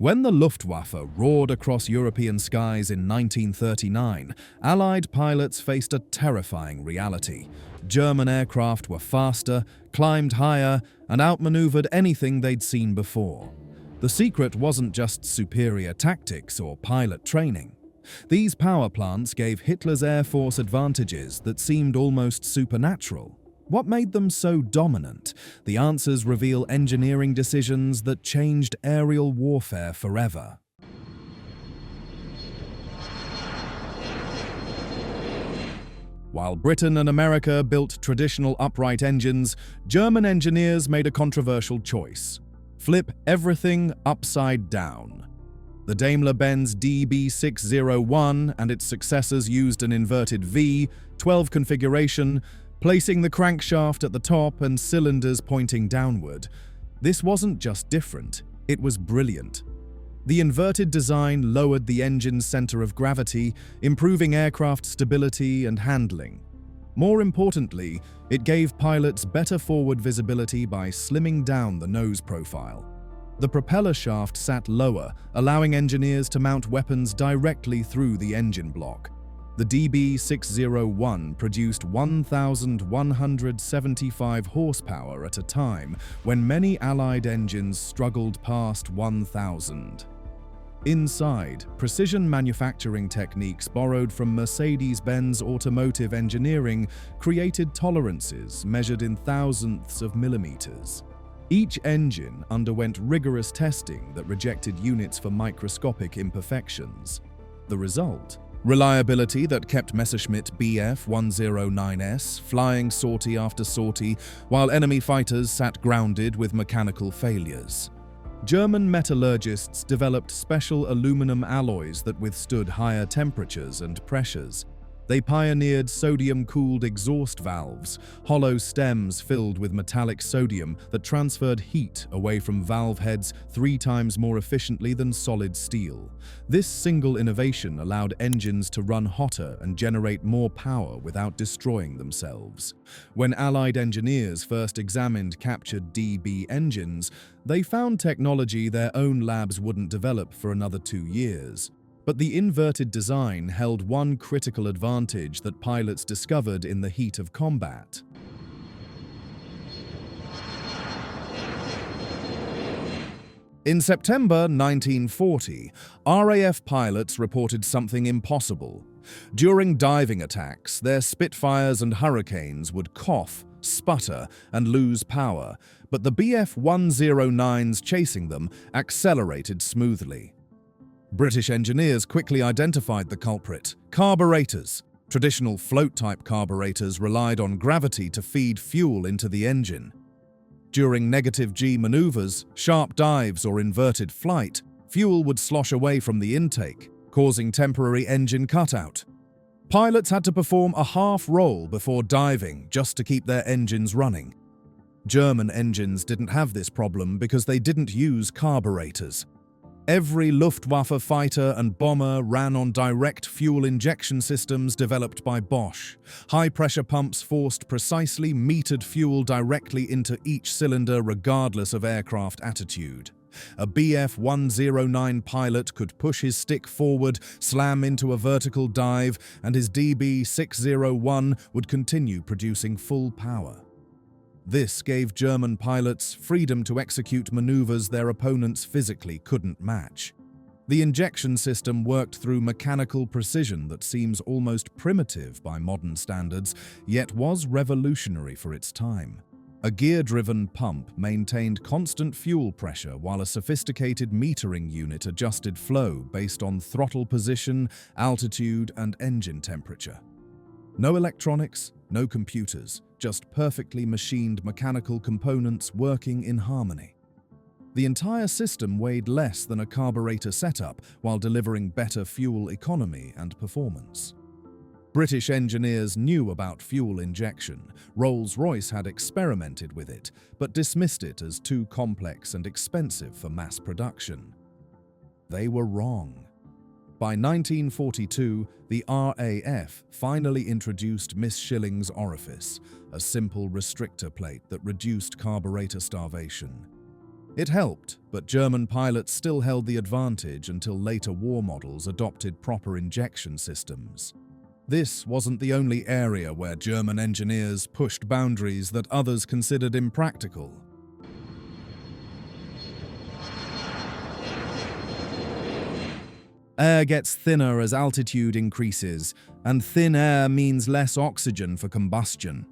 When the Luftwaffe roared across European skies in 1939, Allied pilots faced a terrifying reality. German aircraft were faster, climbed higher, and outmaneuvered anything they'd seen before. The secret wasn't just superior tactics or pilot training. These power plants gave Hitler's air force advantages that seemed almost supernatural. What made them so dominant? The answers reveal engineering decisions that changed aerial warfare forever. While Britain and America built traditional upright engines, German engineers made a controversial choice: flip everything upside down. The Daimler-Benz DB601 and its successors used an inverted V12 configuration, placing the crankshaft at the top and cylinders pointing downward. This wasn't just different, it was brilliant. The inverted design lowered the engine's center of gravity, improving aircraft stability and handling. More importantly, it gave pilots better forward visibility by slimming down the nose profile. The propeller shaft sat lower, allowing engineers to mount weapons directly through the engine block. The DB601 produced 1,175 horsepower at a time when many Allied engines struggled past 1,000. Inside, precision manufacturing techniques borrowed from Mercedes-Benz automotive engineering created tolerances measured in thousandths of millimeters. Each engine underwent rigorous testing that rejected units for microscopic imperfections. The result? Reliability that kept Messerschmitt Bf-109s flying sortie after sortie, while enemy fighters sat grounded with mechanical failures. German metallurgists developed special aluminum alloys that withstood higher temperatures and pressures. They pioneered sodium-cooled exhaust valves, hollow stems filled with metallic sodium that transferred heat away from valve heads 3 times more efficiently than solid steel. This single innovation allowed engines to run hotter and generate more power without destroying themselves. When Allied engineers first examined captured DB engines, they found technology their own labs wouldn't develop for another 2 years. But the inverted design held one critical advantage that pilots discovered in the heat of combat. In September 1940, RAF pilots reported something impossible. During diving attacks, their Spitfires and Hurricanes would cough, sputter, and lose power, but the Bf-109s chasing them accelerated smoothly. British engineers quickly identified the culprit: carburetors. Traditional float-type carburetors relied on gravity to feed fuel into the engine. During negative G maneuvers, sharp dives, or inverted flight, fuel would slosh away from the intake, causing temporary engine cutout. Pilots had to perform a half roll before diving just to keep their engines running. German engines didn't have this problem because they didn't use carburetors. Every Luftwaffe fighter and bomber ran on direct fuel injection systems developed by Bosch. High-pressure pumps forced precisely metered fuel directly into each cylinder regardless of aircraft attitude. A Bf-109 pilot could push his stick forward, slam into a vertical dive, and his DB601 would continue producing full power. This gave German pilots freedom to execute maneuvers their opponents physically couldn't match. The injection system worked through mechanical precision that seems almost primitive by modern standards, yet was revolutionary for its time. A gear-driven pump maintained constant fuel pressure while a sophisticated metering unit adjusted flow based on throttle position, altitude, and engine temperature. No electronics, no computers, just perfectly machined mechanical components working in harmony. The entire system weighed less than a carburetor setup while delivering better fuel economy and performance. British engineers knew about fuel injection. Rolls-Royce had experimented with it, but dismissed it as too complex and expensive for mass production. They were wrong. By 1942, the RAF finally introduced Miss Schilling's orifice, a simple restrictor plate that reduced carburetor starvation. It helped, but German pilots still held the advantage until later war models adopted proper injection systems. This wasn't the only area where German engineers pushed boundaries that others considered impractical. Air gets thinner as altitude increases, and thin air means less oxygen for combustion.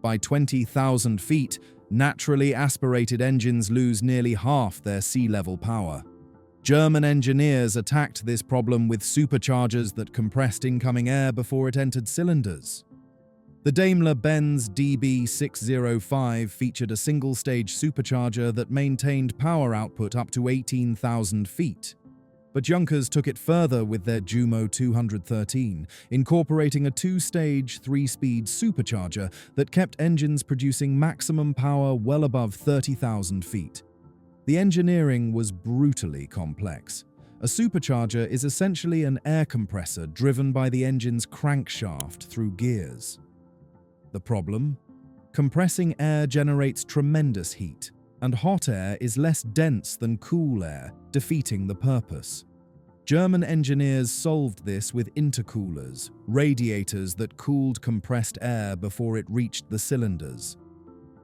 By 20,000 feet, naturally aspirated engines lose nearly half their sea-level power. German engineers attacked this problem with superchargers that compressed incoming air before it entered cylinders. The Daimler-Benz DB605 featured a single-stage supercharger that maintained power output up to 18,000 feet. But Junkers took it further with their Jumo 213, incorporating a two-stage, three-speed supercharger that kept engines producing maximum power well above 30,000 feet. The engineering was brutally complex. A supercharger is essentially an air compressor driven by the engine's crankshaft through gears. The problem? Compressing air generates tremendous heat, and hot air is less dense than cool air, defeating the purpose. German engineers solved this with intercoolers, radiators that cooled compressed air before it reached the cylinders.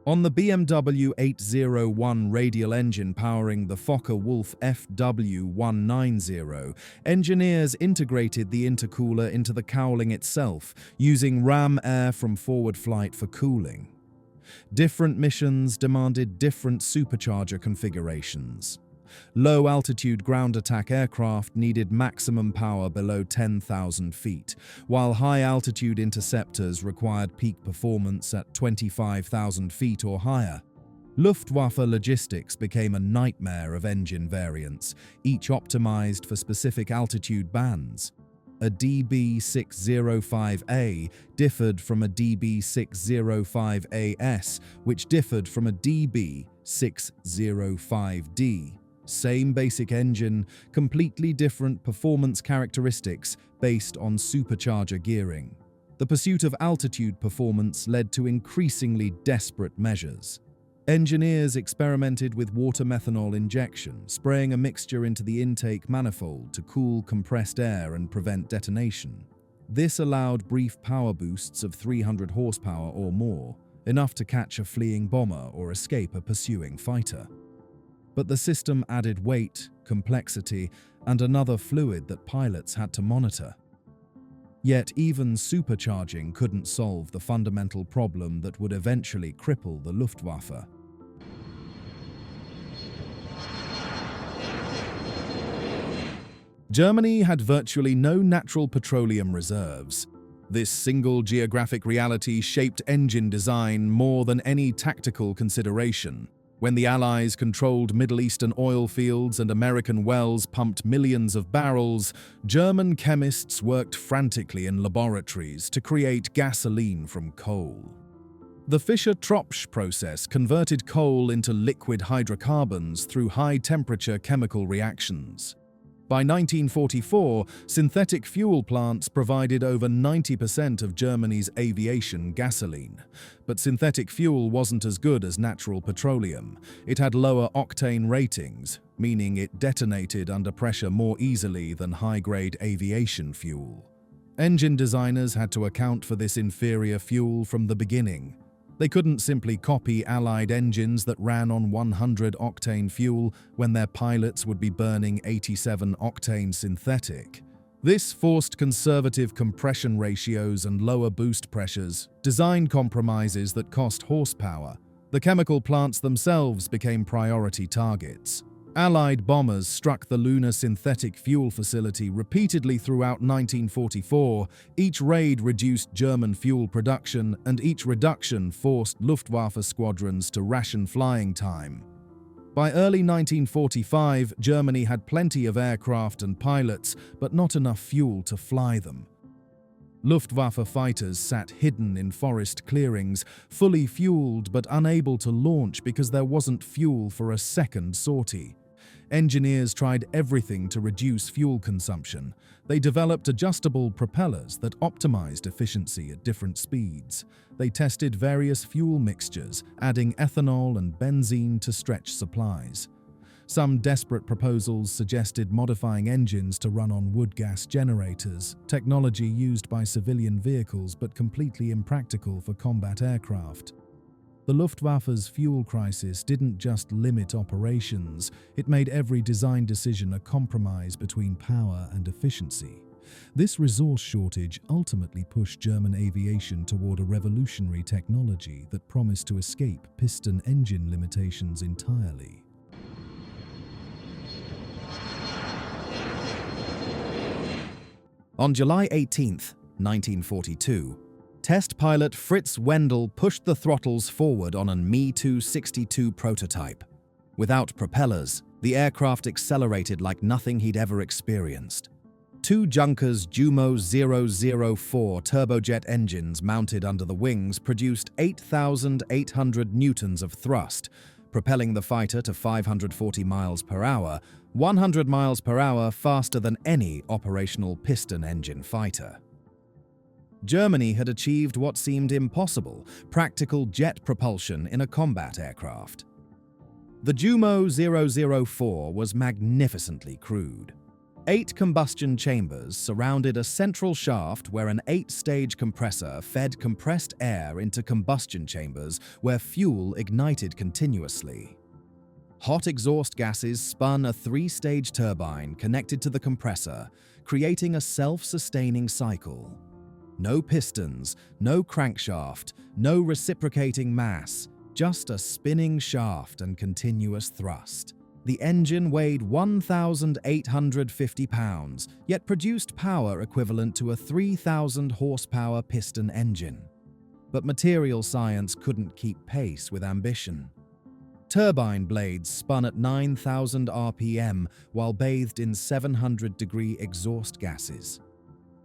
On the BMW 801 radial engine powering the Focke-Wulf FW190, engineers integrated the intercooler into the cowling itself, using ram air from forward flight for cooling. Different missions demanded different supercharger configurations. Low-altitude ground attack aircraft needed maximum power below 10,000 feet, while high-altitude interceptors required peak performance at 25,000 feet or higher. Luftwaffe logistics became a nightmare of engine variants, each optimized for specific altitude bands. A DB605A differed from a DB605AS, which differed from a DB605D. Same basic engine, completely different performance characteristics based on supercharger gearing. The pursuit of altitude performance led to increasingly desperate measures. Engineers experimented with water methanol injection, spraying a mixture into the intake manifold to cool compressed air and prevent detonation. This allowed brief power boosts of 300 horsepower or more, enough to catch a fleeing bomber or escape a pursuing fighter. But the system added weight, complexity, and another fluid that pilots had to monitor. Yet even supercharging couldn't solve the fundamental problem that would eventually cripple the Luftwaffe. Germany had virtually no natural petroleum reserves. This single geographic reality shaped engine design more than any tactical consideration. When the Allies controlled Middle Eastern oil fields and American wells pumped millions of barrels, German chemists worked frantically in laboratories to create gasoline from coal. The Fischer-Tropsch process converted coal into liquid hydrocarbons through high-temperature chemical reactions. By 1944, synthetic fuel plants provided over 90% of Germany's aviation gasoline. But synthetic fuel wasn't as good as natural petroleum. It had lower octane ratings, meaning it detonated under pressure more easily than high-grade aviation fuel. Engine designers had to account for this inferior fuel from the beginning. They couldn't simply copy Allied engines that ran on 100-octane fuel when their pilots would be burning 87-octane synthetic. This forced conservative compression ratios and lower boost pressures, design compromises that cost horsepower. The chemical plants themselves became priority targets. Allied bombers struck the lunar synthetic fuel facility repeatedly throughout 1944. Each raid reduced German fuel production, and each reduction forced Luftwaffe squadrons to ration flying time. By early 1945, Germany had plenty of aircraft and pilots, but not enough fuel to fly them. Luftwaffe fighters sat hidden in forest clearings, fully fueled but unable to launch because there wasn't fuel for a second sortie. Engineers tried everything to reduce fuel consumption. They developed adjustable propellers that optimized efficiency at different speeds. They tested various fuel mixtures, adding ethanol and benzene to stretch supplies. Some desperate proposals suggested modifying engines to run on wood gas generators, technology used by civilian vehicles but completely impractical for combat aircraft. The Luftwaffe's fuel crisis didn't just limit operations, it made every design decision a compromise between power and efficiency. This resource shortage ultimately pushed German aviation toward a revolutionary technology that promised to escape piston engine limitations entirely. On July 18, 1942, test pilot Fritz Wendel pushed the throttles forward on an Me-262 prototype. Without propellers, the aircraft accelerated like nothing he'd ever experienced. Two Junkers Jumo 004 turbojet engines mounted under the wings produced 8,800 newtons of thrust, propelling the fighter to 540 miles per hour, 100 miles per hour faster than any operational piston engine fighter. Germany had achieved what seemed impossible, practical jet propulsion in a combat aircraft. The Jumo 004 was magnificently crude. 8 combustion chambers surrounded a central shaft where an 8-stage compressor fed compressed air into combustion chambers where fuel ignited continuously. Hot exhaust gases spun a 3-stage turbine connected to the compressor, creating a self-sustaining cycle. No pistons, no crankshaft, no reciprocating mass, just a spinning shaft and continuous thrust. The engine weighed 1,850 pounds, yet produced power equivalent to a 3,000 horsepower piston engine. But material science couldn't keep pace with ambition. Turbine blades spun at 9,000 RPM while bathed in 700-degree exhaust gases.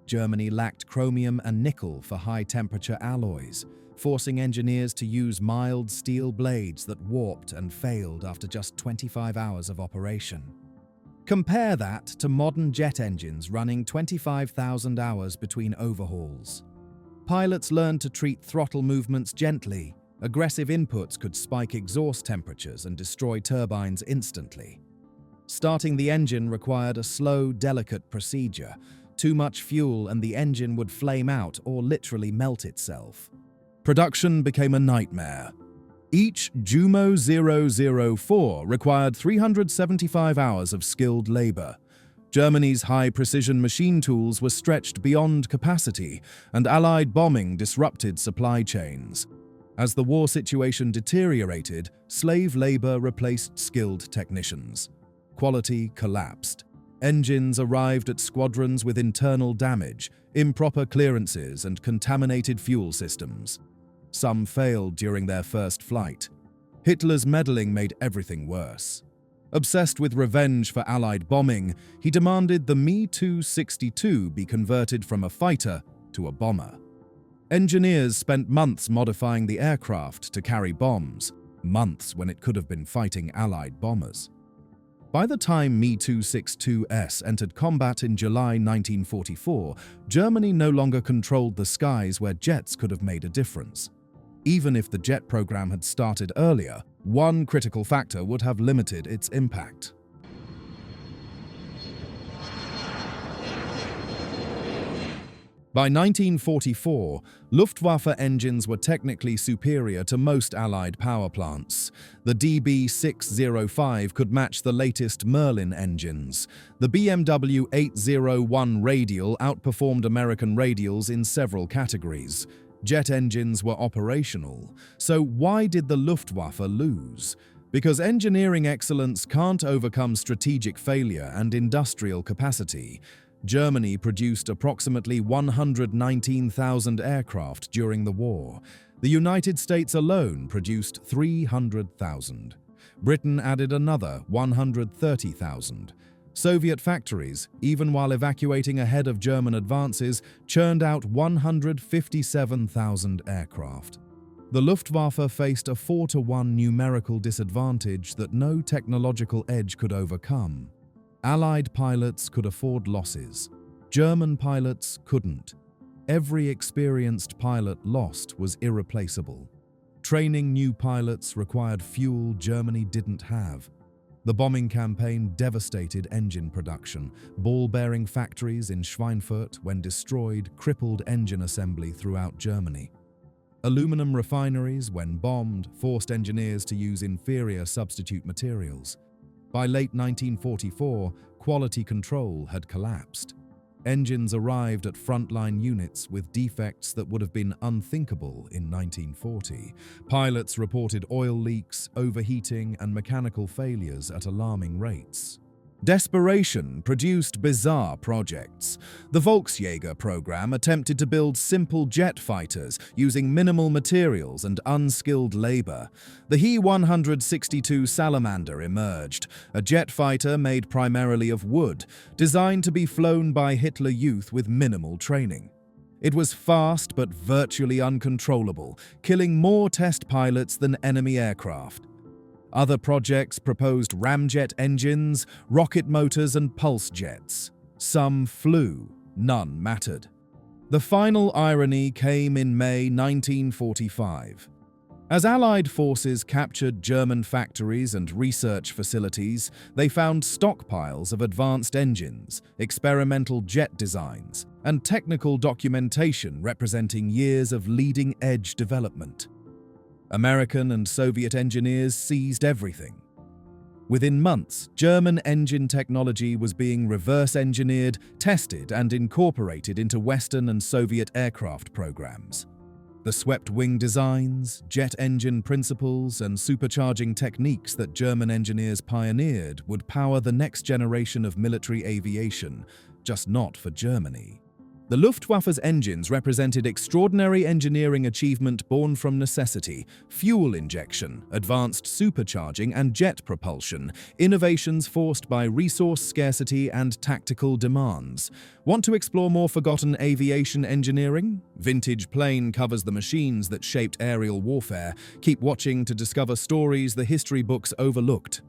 Germany lacked chromium and nickel for high-temperature alloys, forcing engineers to use mild steel blades that warped and failed after just 25 hours of operation. Compare that to modern jet engines running 25,000 hours between overhauls. Pilots learned to treat throttle movements gently. Aggressive inputs could spike exhaust temperatures and destroy turbines instantly. Starting the engine required a slow, delicate procedure. Too much fuel and the engine would flame out or literally melt itself. Production became a nightmare. Each Jumo 004 required 375 hours of skilled labor. Germany's high-precision machine tools were stretched beyond capacity, and Allied bombing disrupted supply chains. As the war situation deteriorated, slave labor replaced skilled technicians. Quality collapsed. Engines arrived at squadrons with internal damage, improper clearances, and contaminated fuel systems. Some failed during their first flight. Hitler's meddling made everything worse. Obsessed with revenge for Allied bombing, he demanded the Me-262 be converted from a fighter to a bomber. Engineers spent months modifying the aircraft to carry bombs, months when it could have been fighting Allied bombers. By the time Me-262S entered combat in July 1944, Germany no longer controlled the skies where jets could have made a difference. Even if the jet program had started earlier, one critical factor would have limited its impact. By 1944, Luftwaffe engines were technically superior to most Allied power plants. The DB605 could match the latest Merlin engines. The BMW 801 Radial outperformed American Radials in several categories. Jet engines were operational. So why did the Luftwaffe lose? Because engineering excellence can't overcome strategic failure and industrial capacity. Germany produced approximately 119,000 aircraft during the war. The United States alone produced 300,000. Britain added another 130,000. Soviet factories, even while evacuating ahead of German advances, churned out 157,000 aircraft. The Luftwaffe faced a 4-to-1 numerical disadvantage that no technological edge could overcome. Allied pilots could afford losses. German pilots couldn't. Every experienced pilot lost was irreplaceable. Training new pilots required fuel Germany didn't have. The bombing campaign devastated engine production. Ball-bearing factories in Schweinfurt, when destroyed, crippled engine assembly throughout Germany. Aluminum refineries, when bombed, forced engineers to use inferior substitute materials. By late 1944, quality control had collapsed. Engines arrived at frontline units with defects that would have been unthinkable in 1940. Pilots reported oil leaks, overheating, and mechanical failures at alarming rates. Desperation produced bizarre projects. The Volksjäger program attempted to build simple jet fighters using minimal materials and unskilled labor. The He-162 Salamander emerged, a jet fighter made primarily of wood, designed to be flown by Hitler Youth with minimal training. It was fast but virtually uncontrollable, killing more test pilots than enemy aircraft. Other projects proposed ramjet engines, rocket motors, and pulse jets. Some flew, none mattered. The final irony came in May 1945. As Allied forces captured German factories and research facilities, they found stockpiles of advanced engines, experimental jet designs, and technical documentation representing years of leading-edge development. American and Soviet engineers seized everything. Within months, German engine technology was being reverse-engineered, tested, and incorporated into Western and Soviet aircraft programs. The swept-wing designs, jet engine principles, and supercharging techniques that German engineers pioneered would power the next generation of military aviation, just not for Germany. The Luftwaffe's engines represented extraordinary engineering achievement born from necessity: fuel injection, advanced supercharging, and jet propulsion, innovations forced by resource scarcity and tactical demands. Want to explore more forgotten aviation engineering? Vintage Plane covers the machines that shaped aerial warfare. Keep watching to discover stories the history books overlooked.